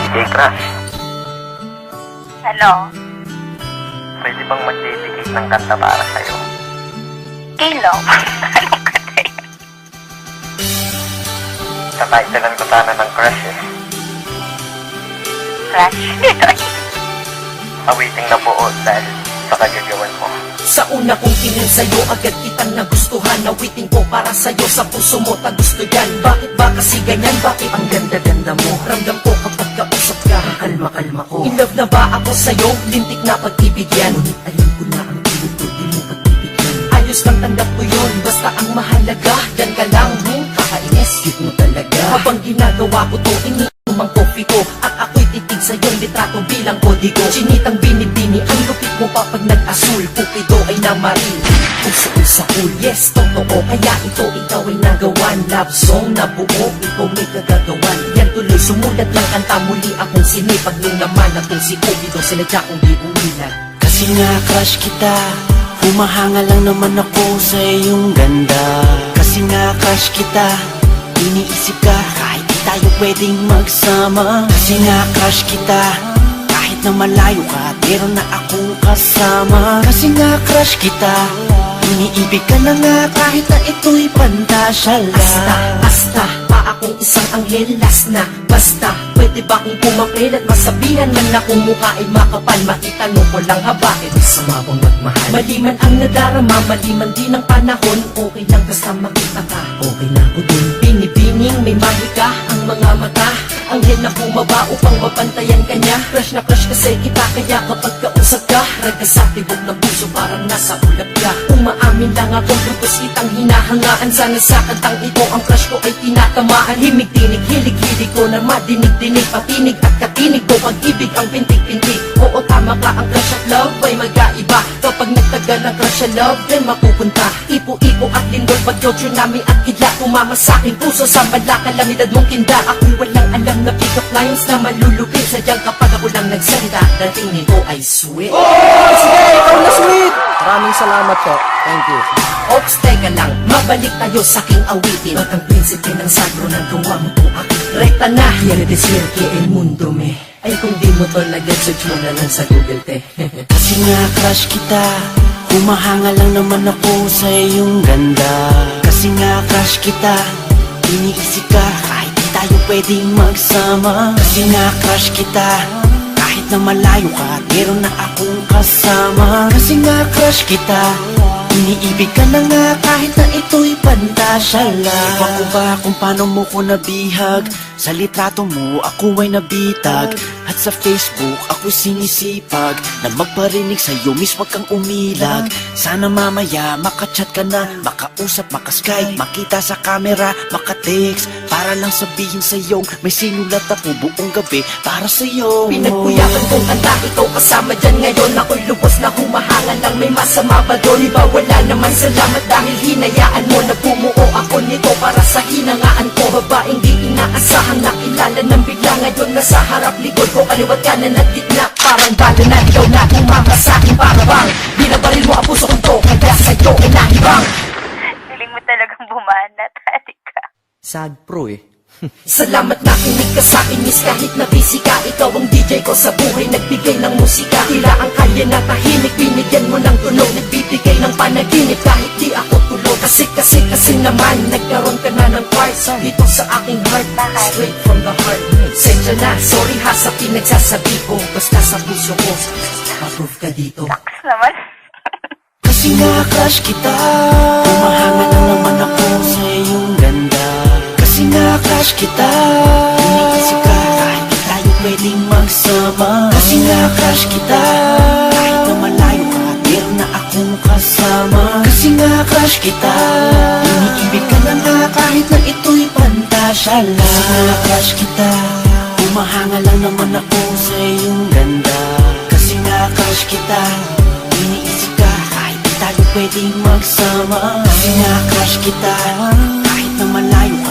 DJ Crush. Ano? Pwede bang magdedicate ng kanta para sa'yo? Kilo? Anong kanta yun? Sa titlean ko sana ng Crush eh. Crush? Awiting na buo dahil sa kagagawan mo. Sa una kong tingin sa'yo, agad kitang nagustuhan. Nawiting ko para sa'yo, sa puso mo tagusto yan. Bakit ba kasi ganyan? Bakit ang ganda-ganda mo? Ramdam ko kapag kausap ka, kalma-kalma ko. In love na ba ako sa'yo? Lintik na pag-ibig yan. Ngunit alam ko na ang ilog ko, di mo pagbibigyan. Ayos lang tanggap ko yun, basta ang mahalaga dyan ka lang, kakainis, cute mo talaga. Habang ginagawa ko to, iniinom ang coffee ko, at ako'y titig sa iyong litrato bilang kodigo. Chinitang binibini, ang lupit mo pa pag nag-asul. Pupido ay namaril, puso ay sa cool. Yes, totoo, kaya ito ikaw ay nagawan. Love song na buo, ikaw may kagagawan. Yan tuloy, sumulat lang kanta, muli akong sinipag. Nung naman atong si Pupido, sinadya kong di umilag. Kasi nga crush kita, humahanga lang naman ako sa iyong ganda. Kasi nga crush kita, iniisip ka kahit di tayo pwedeng magsama. Kasi nga crush kita, kahit na malayo ka, meron na akong kasama. Kasi nga crush kita, iniibig ka na nga kahit na ito'y pantasya lang. Basta, pa akong isang anghel, last na. Basta, pwede ba kong pumapril at masabihan man na kung mukha ay makapal. Makitanong ko lang ha, bakit masama bang magmahal? Mali man ang nadarama, mali man din ang panahon. Okay lang basta makita ka, okay na ako dun. Binibining may mahika ang mga mata, anghel na bumaba upang mapantayan ka niya. Crush na crush kasi kita, kaya kapag kausap ka, raga sa tibok ng puso parang nasa ulap ka. Umaamin lang akong lupos kitang hinahangaan. Sana sa kantang ito ang crush ko ay tinatamaan. Himig-tinig, hilig-hilig ko na madinig-dinig, patinig at katinig ko pag-ibig ang pintig-pintig. Oo, tama ka, ang crush at love ay magkaiba. Kapag nagtagal ang crush at love, then mapupunta ipo-ipo at lindol, bagyo, tsunami at kidlat. Tumama sa aking puso sa bala, kalamidad mong kinda. Ako'y walang alam na pick-up lines na malulupit. Sadyang kapag ako lang nagsalita, dating nito ay sweet. Sige, ikaw na sweet! Maraming salamat po. Thank you. Ops, teka lang, mabalik tayo sa aking awitin. Ba't ang prinsipe ng sagro ng gawa mo po aking rekta na? Quiere decir que el mundo me... Ay kung di mo to nag-get, search mo na lang sa Google, te. Kasi nga crush kita, humahanga lang naman ako sa iyong ganda. Kasi nga crush kita, iniisip ka kahit di tayo pwedeng magsama. Kasi nga crush kita, kahit na malayo ka, meron na akong kasama. Kasi nga crush kita, iniibig ka na nga kahit na ito'y pantasya lang. Iba ko ba kung paano mo ko nabihag? Sa litrato mo ako ay nabitag, at sa Facebook ako'y sinisipag na magparinig sa'yo, miss wag kang umilag. Sana mamaya makachat ka na, makausap, makaskype, makita sa camera, makatext, para lang sabihin sa'yo may sinulat ako buong gabi para sa'yo. Pinagpuyakan kong kanta, ikaw kasama dyan ngayon. Ako'y lubos na humahanga lang, may masama ba doon? Iba wala naman, salamat dahil hinayaan mo na bumuo ako nito para sa hinangaan ko. Babaeng di inaasahan, nakilala ng bigla. Ngayon nasa harap, likod ko, kaliwat, kanan at gitna. Parang bala na ikaw na umama sa'kin, para bang binabaril mo ang puso ko to, kaya sa'yo ay nahibang. Feeling mo talagang bumanat, halika. Sad pro eh. Salamat na kinig ka sa'kin, miss, kahit na busy ka. Ikaw ang DJ ko sa buhay, nagbigay ng musika. Tila ang kalye na tahimik, binigyan mo ng tunog, nagbibigay ng panaginip kahit di ako tulog. Kasi naman, nagkaroon ka na ng part dito sa aking heart, straight from the heart. Sensya na, sorry ha sa pinagsasabi ko, basta sa puso ko, approve ka dito. Taks naman. Kasi nga crush kita, humahanga lang naman ako sa iyong ganda. Kasi nga crush kita, iniisip ka kahit di tayo pwedeng magsama. Kasi nga crush kita, kahit na malayo ka, meron na akong kasama. Kasi nga crush kita, iniibig ka na nga kahit na ito'y pantasya lang. Kasi nga crush kita, humahanga lang naman ako sa iyong ganda. Kasi nga crush kita, iniisip ka kahit di tayo pwedeng magsama. Kasi nga crush kita, kahit na malayo ka,